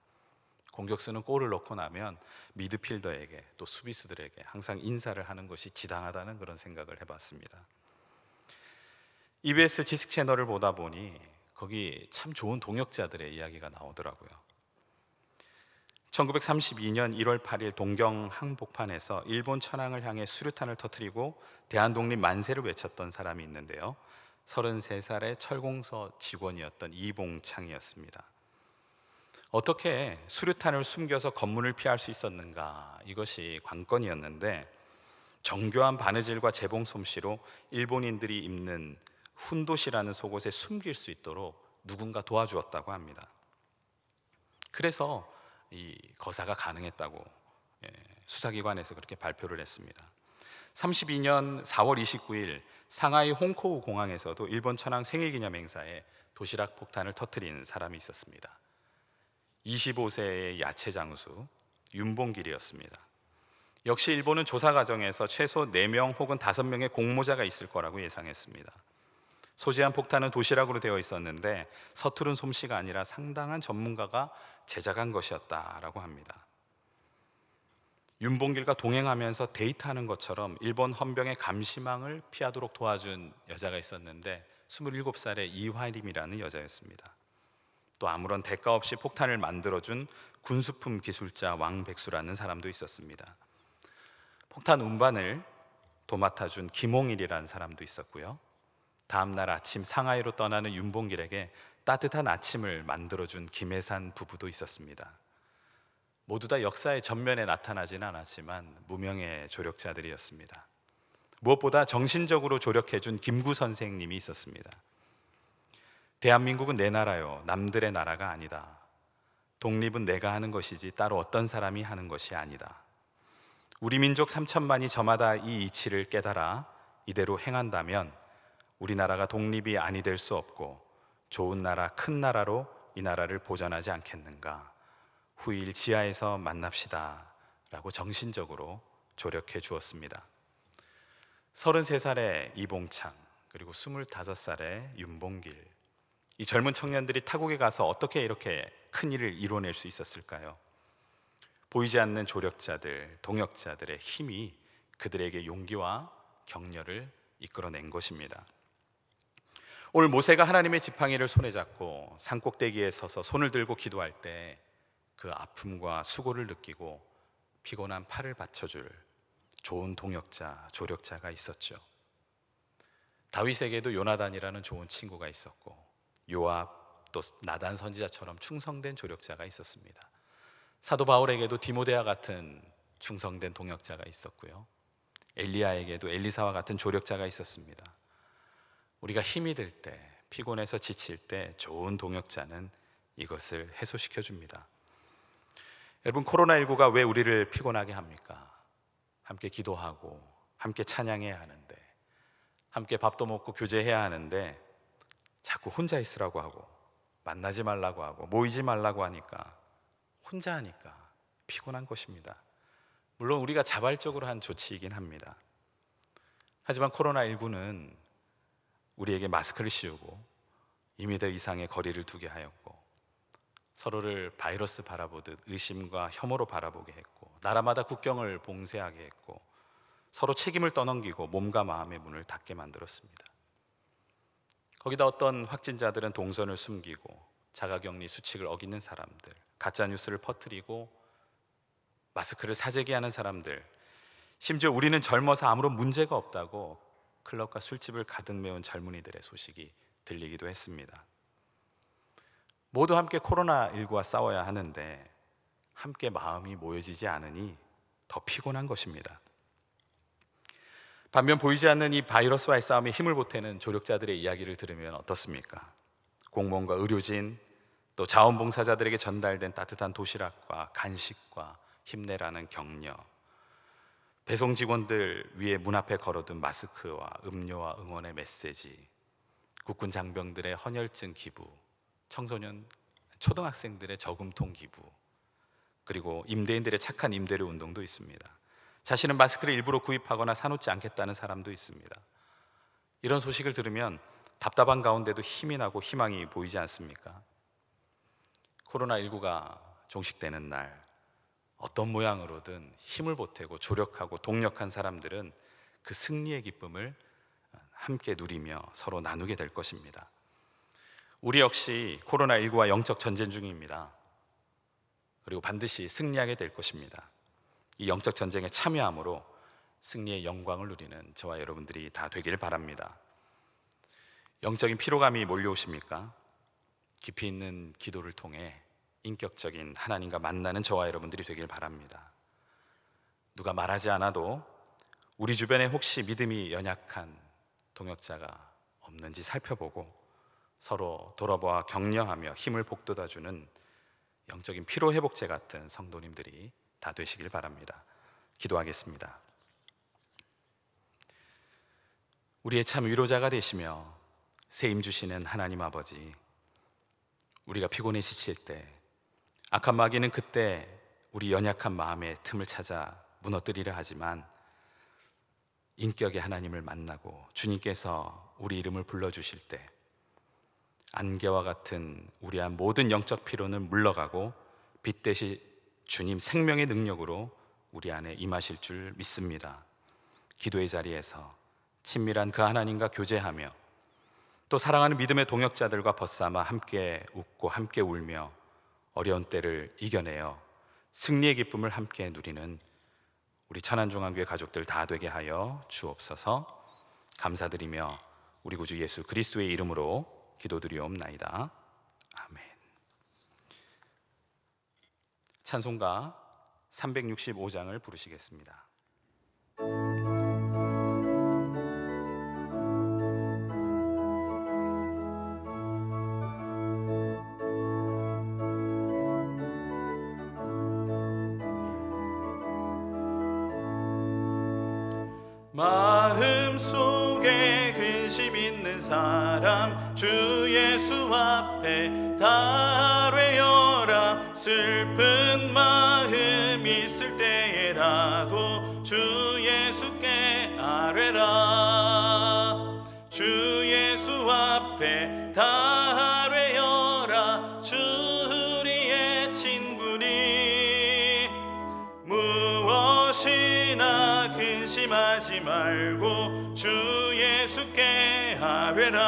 공격수는 골을 넣고 나면 미드필더에게 또 수비수들에게 항상 인사를 하는 것이 지당하다는 그런 생각을 해봤습니다. EBS 지식 채널을 보다 보니 거기 참 좋은 동역자들의 이야기가 나오더라고요. 1932년 1월 8일 동경 항복판에서 일본 천황을 향해 수류탄을 터뜨리고 대한독립 만세를 외쳤던 사람이 있는데요, 33살의 철공소 직원이었던 이봉창이었습니다. 어떻게 수류탄을 숨겨서 검문을 피할 수 있었는가, 이것이 관건이었는데 정교한 바느질과 재봉 솜씨로 일본인들이 입는 훈도시라는 속옷에 숨길 수 있도록 누군가 도와주었다고 합니다. 그래서 이 거사가 가능했다고 수사기관에서 그렇게 발표를 했습니다. 32년 4월 29일 상하이 홍코우 공항에서도 일본 천황 생일기념 행사에 도시락 폭탄을 터뜨린 사람이 있었습니다. 25세의 야채 장수 윤봉길이었습니다. 역시 일본은 조사 과정에서 최소 4명 혹은 5명의 공모자가 있을 거라고 예상했습니다. 소지한 폭탄은 도시락으로 되어 있었는데 서투른 솜씨가 아니라 상당한 전문가가 제작한 것이었다라고 합니다. 윤봉길과 동행하면서 데이트하는 것처럼 일본 헌병의 감시망을 피하도록 도와준 여자가 있었는데 27살의 이화림이라는 여자였습니다. 또 아무런 대가 없이 폭탄을 만들어준 군수품 기술자 왕백수라는 사람도 있었습니다. 폭탄 운반을 도맡아준 김홍일이라는 사람도 있었고요, 다음날 아침 상하이로 떠나는 윤봉길에게 따뜻한 아침을 만들어준 김해산 부부도 있었습니다. 모두 다 역사의 전면에 나타나지는 않았지만 무명의 조력자들이었습니다. 무엇보다 정신적으로 조력해준 김구 선생님이 있었습니다. 대한민국은 내 나라요, 남들의 나라가 아니다. 독립은 내가 하는 것이지 따로 어떤 사람이 하는 것이 아니다. 우리 민족 3천만이 저마다 이 이치를 깨달아 이대로 행한다면 우리나라가 독립이 아니 될 수 없고 좋은 나라, 큰 나라로 이 나라를 보전하지 않겠는가. 후일 지하에서 만납시다 라고 정신적으로 조력해 주었습니다. 33살의 이봉창, 그리고 25살의 윤봉길, 이 젊은 청년들이 타국에 가서 어떻게 이렇게 큰 일을 이뤄낼 수 있었을까요? 보이지 않는 조력자들, 동역자들의 힘이 그들에게 용기와 격려를 이끌어낸 것입니다. 오늘 모세가 하나님의 지팡이를 손에 잡고 산꼭대기에 서서 손을 들고 기도할 때 그 아픔과 수고를 느끼고 피곤한 팔을 받쳐줄 좋은 동역자, 조력자가 있었죠. 다윗에게도 요나단이라는 좋은 친구가 있었고, 요압 또 나단 선지자처럼 충성된 조력자가 있었습니다. 사도 바울에게도 디모데와 같은 충성된 동역자가 있었고요, 엘리야에게도 엘리사와 같은 조력자가 있었습니다. 우리가 힘이 들 때, 피곤해서 지칠 때 좋은 동역자는 이것을 해소시켜 줍니다. 여러분, 코로나19가 왜 우리를 피곤하게 합니까? 함께 기도하고 함께 찬양해야 하는데, 함께 밥도 먹고 교제해야 하는데 자꾸 혼자 있으라고 하고 만나지 말라고 하고 모이지 말라고 하니까, 혼자 하니까 피곤한 것입니다. 물론 우리가 자발적으로 한 조치이긴 합니다. 하지만 코로나19는 우리에게 마스크를 씌우고 2m 이상의 거리를 두게 하였고, 서로를 바이러스 바라보듯 의심과 혐오로 바라보게 했고, 나라마다 국경을 봉쇄하게 했고, 서로 책임을 떠넘기고 몸과 마음의 문을 닫게 만들었습니다. 거기다 어떤 확진자들은 동선을 숨기고 자가격리 수칙을 어기는 사람들, 가짜뉴스를 퍼뜨리고 마스크를 사재기 하는 사람들, 심지어 우리는 젊어서 아무런 문제가 없다고 클럽과 술집을 가득 메운 젊은이들의 소식이 들리기도 했습니다. 모두 함께 코로나19와 싸워야 하는데 함께 마음이 모여지지 않으니 더 피곤한 것입니다. 반면 보이지 않는 이 바이러스와의 싸움에 힘을 보태는 조력자들의 이야기를 들으면 어떻습니까? 공무원과 의료진, 또 자원봉사자들에게 전달된 따뜻한 도시락과 간식과 힘내라는 격려, 배송 직원들 위에 문 앞에 걸어둔 마스크와 음료와 응원의 메시지, 국군 장병들의 헌혈증 기부, 청소년, 초등학생들의 저금통 기부, 그리고 임대인들의 착한 임대료 운동도 있습니다. 자신은 마스크를 일부러 구입하거나 사놓지 않겠다는 사람도 있습니다. 이런 소식을 들으면 답답한 가운데도 힘이 나고 희망이 보이지 않습니까? 코로나19가 종식되는 날, 어떤 모양으로든 힘을 보태고 조력하고 동력한 사람들은 그 승리의 기쁨을 함께 누리며 서로 나누게 될 것입니다. 우리 역시 코로나19와 영적 전쟁 중입니다. 그리고 반드시 승리하게 될 것입니다. 이 영적 전쟁에 참여함으로 승리의 영광을 누리는 저와 여러분들이 다 되길 바랍니다. 영적인 피로감이 몰려오십니까? 깊이 있는 기도를 통해 인격적인 하나님과 만나는 저와 여러분들이 되길 바랍니다. 누가 말하지 않아도 우리 주변에 혹시 믿음이 연약한 동역자가 없는지 살펴보고 서로 돌아보아 격려하며 힘을 북돋아주는 영적인 피로회복제 같은 성도님들이 다 되시길 바랍니다. 기도하겠습니다. 우리의 참 위로자가 되시며 세임 주시는 하나님 아버지, 우리가 피곤해 지칠 때, 악한 마귀는 그때 우리 연약한 마음의 틈을 찾아 무너뜨리려 하지만, 인격의 하나님을 만나고 주님께서 우리 이름을 불러주실 때 안개와 같은 우리의 모든 영적 피로는 물러가고 빛 대신 주님 생명의 능력으로 우리 안에 임하실 줄 믿습니다. 기도의 자리에서 친밀한 그 하나님과 교제하며 또 사랑하는 믿음의 동역자들과 벗삼아 함께 웃고 함께 울며 어려운 때를 이겨내어 승리의 기쁨을 함께 누리는 우리 천안중앙교회 가족들 다 되게 하여 주옵소서. 감사드리며 우리 구주 예수 그리스도의 이름으로 기도드리옵나이다. 아멘. 찬송가 365장을 부르시겠습니다. 사람 주 예수 앞에 다 아뢰어라. 슬픈 마음 있을 때에라도 주 예수께 아뢰라. 주 예수 앞에 다 아뢰어라. 주 우리의 친구니 무엇이나 근심하지 말고 주 예수께 아뢰라.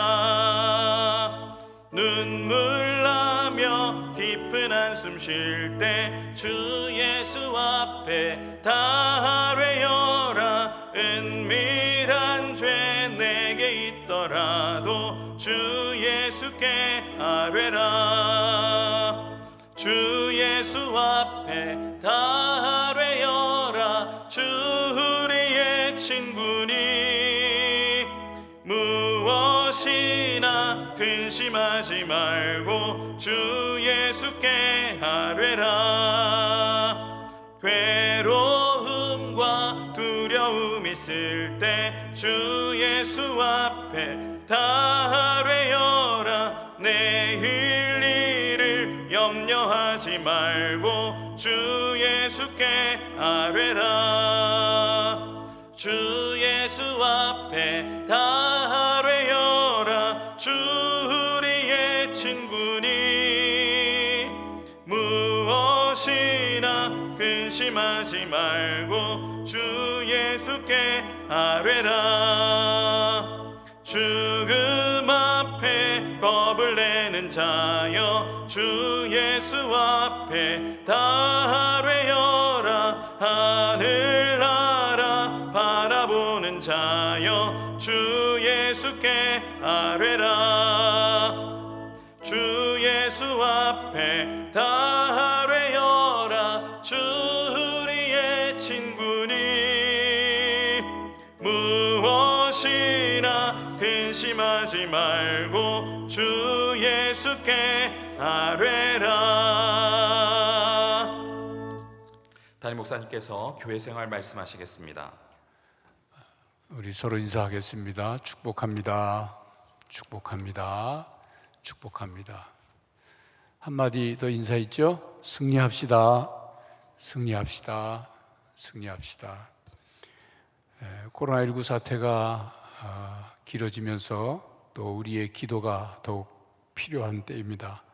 눈물 나며 깊은 한숨 쉴 때 주 예수 앞에 다 아뢰어라. 은밀한 죄 내게 있더라도 주 예수께 아뢰라. 주 예수 앞에 다 아뢰어라. 주 우리의 친구니 무엇이나 근심하지 말고 주 예수께 아뢰라. 괴로움과 두려움 있을 때 주 예수 앞에 다 아뢰어라. 내일 일을 염려하지 말고 주 예수께 아뢰라. 주 예수 앞에 다 아뢰어라. 주 우리의 친구니 무엇이나 근심하지 말고 주 예수께 아뢰라. 죽음 앞에 겁을 내는 자여 주 예수 앞에 다 아뢰어라. 하늘나라 바라보는 자여 주 예수께 아뢰라. 주 예수 앞에 다 아뢰어라. 주 우리의 친구니 무엇이나 근심하지 말고 주 예수께 아뢰라. 담임 목사님께서 교회 생활 말씀하시겠습니다. 우리 서로 인사하겠습니다. 축복합니다. 축복합니다. 축복합니다. 한마디 더 인사했죠? 승리합시다. 승리합시다. 승리합시다. 코로나19 사태가 길어지면서 또 우리의 기도가 더욱 필요한 때입니다.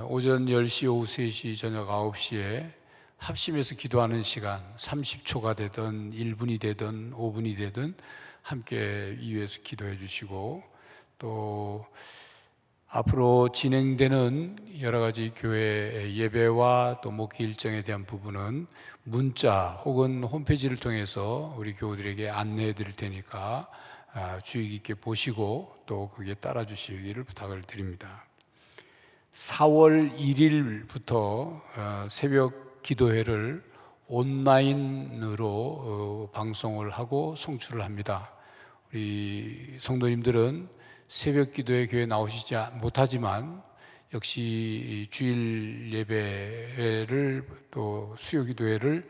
오전 10시, 오후 3시, 저녁 9시에 합심해서 기도하는 시간 30초가 되든 1분이 되든 5분이 되든 함께 이 위해서 기도해 주시고, 또 앞으로 진행되는 여러 가지 교회 예배와 또 목회 일정에 대한 부분은 문자 혹은 홈페이지를 통해서 우리 교우들에게 안내해 드릴 테니까 주의 깊게 보시고 또 거기에 따라 주시기를 부탁을 드립니다. 4월 1일부터 새벽 기도회를 온라인으로 방송을 하고 송출을 합니다. 우리 성도님들은 새벽 기도회 교회 나오시지 못하지만 역시 주일 예배를 또 수요 기도회를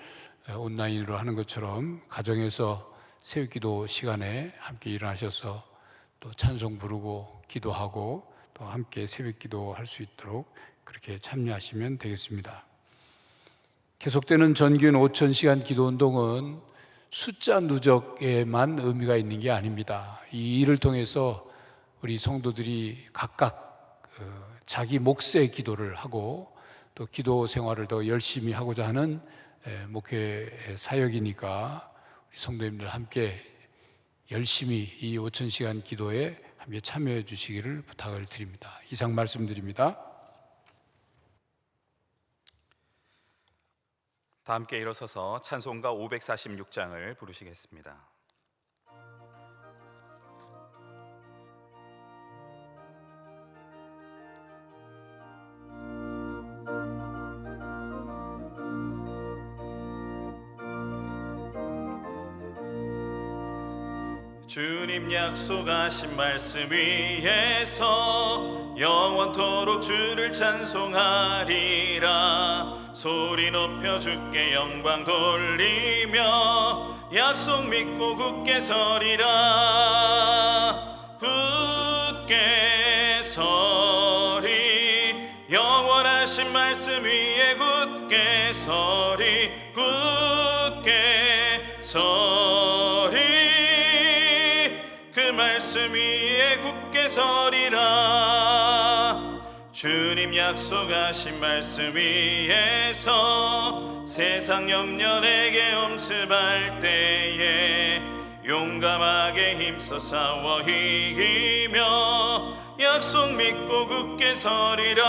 온라인으로 하는 것처럼 가정에서 새벽 기도 시간에 함께 일어나셔서 또 찬송 부르고 기도하고 또 함께 새벽 기도할 수 있도록 그렇게 참여하시면 되겠습니다. 계속되는 전교인 5,000시간 기도운동은 숫자 누적에만 의미가 있는 게 아닙니다. 이 일을 통해서 우리 성도들이 각각 자기 몫의 기도를 하고 또 기도 생활을 더 열심히 하고자 하는 목회 사역이니까 우리 성도님들 함께 열심히 이 5,000시간 기도에 함께 참여해 주시기를 부탁을 드립니다. 이상 말씀드립니다. 다 함께 일어서서 찬송가 546장을 부르시겠습니다. 주님 약속하신 말씀 위에서 영원토록 주를 찬송하리라. 소리 높여 주께 영광 돌리며 약속 믿고 굳게 서리라. 서리 굳게 서리 그 말씀 위에 굳게 서리라. 주님 약속하신 말씀 위에서 세상 염려 내게 엄습할 때에 용감하게 힘써 싸워 이기며 약속 믿고 굳게 서리라.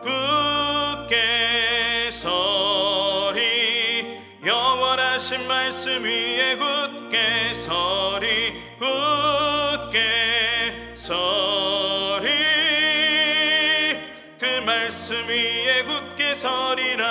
굳게 서리 영원하신 말씀 위에 굳게 서리 굳게 서리 그 말씀 위에 굳게 서리라.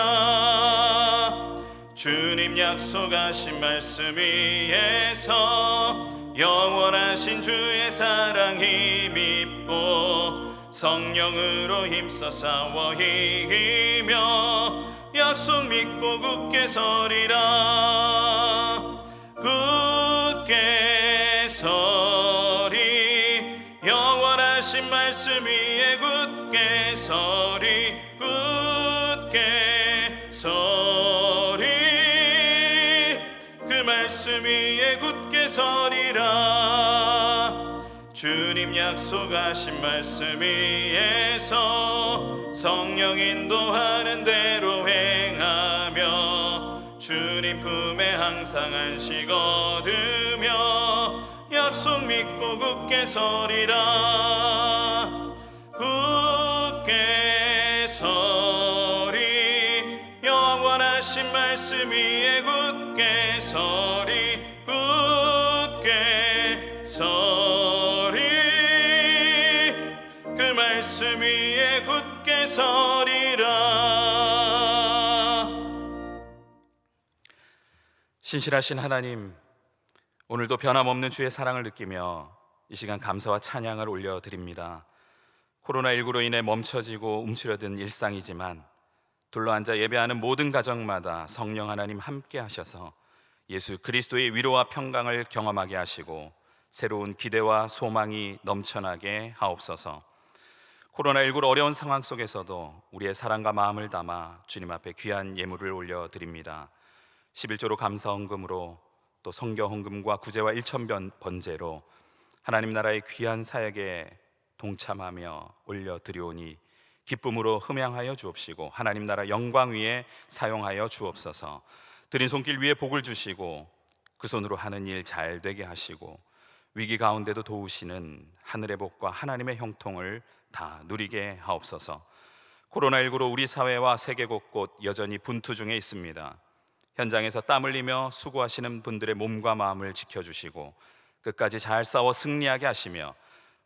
주님 약속하신 말씀 위에서 영원하신 주의 사랑 힘입고 성령으로 힘써 싸워 이기며 약속 믿고 굳게 서리라. 굳게 서리 영원하신 말씀 위에 굳게 서리 굳게 서리 그 말씀 위에 굳게 서리라. 주님 약속하신 말씀 위에서 성령 인도하는 대로 행하며 주님 품에 항상 안식 얻으며 약속 믿고 굳게 서리라. 굳게 서리 영원하신 말씀 위에 굳게 서리 굳게 서리 그 말씀 위에 굳게 서리라. 신실하신 하나님, 오늘도 변함없는 주의 사랑을 느끼며 이 시간 감사와 찬양을 올려드립니다. 코로나19로 인해 멈춰지고 움츠러든 일상이지만 둘러앉아 예배하는 모든 가정마다 성령 하나님 함께 하셔서 예수 그리스도의 위로와 평강을 경험하게 하시고 새로운 기대와 소망이 넘쳐나게 하옵소서. 코로나19로 어려운 상황 속에서도 우리의 사랑과 마음을 담아 주님 앞에 귀한 예물을 올려드립니다. 11조로 감사헌금으로 또 성경헌금과 구제와 일천번제로 하나님 나라의 귀한 사역에 동참하며 올려드리오니 기쁨으로 흠양하여 주옵시고 하나님 나라 영광 위에 사용하여 주옵소서. 드린 손길 위에 복을 주시고 그 손으로 하는 일 잘 되게 하시고 위기 가운데도 도우시는 하늘의 복과 하나님의 형통을 다 누리게 하옵소서. 코로나19로 우리 사회와 세계 곳곳 여전히 분투 중에 있습니다. 현장에서 땀 흘리며 수고하시는 분들의 몸과 마음을 지켜주시고 끝까지 잘 싸워 승리하게 하시며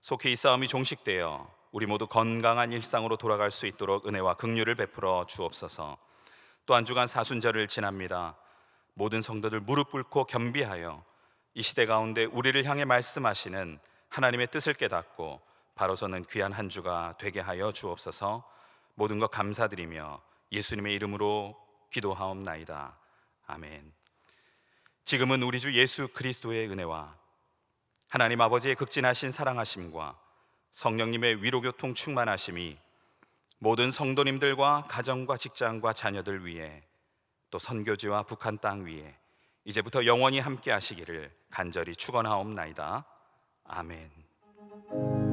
속히 이 싸움이 종식되어 우리 모두 건강한 일상으로 돌아갈 수 있도록 은혜와 긍휼을 베풀어 주옵소서. 또 한 주간 사순절을 지납니다. 모든 성도들 무릎 꿇고 겸비하여 이 시대 가운데 우리를 향해 말씀하시는 하나님의 뜻을 깨닫고 바로 서는 귀한 한 주가 되게 하여 주옵소서. 모든 것 감사드리며 예수님의 이름으로 기도하옵나이다. 아멘. 지금은 우리 주 예수 그리스도의 은혜와 하나님 아버지의 극진하신 사랑하심과 성령님의 위로교통 충만하심이 모든 성도님들과 가정과 직장과 자녀들 위해 또 선교지와 북한 땅 위에 이제부터 영원히 함께 하시기를 간절히 축원하옵나이다. 아멘.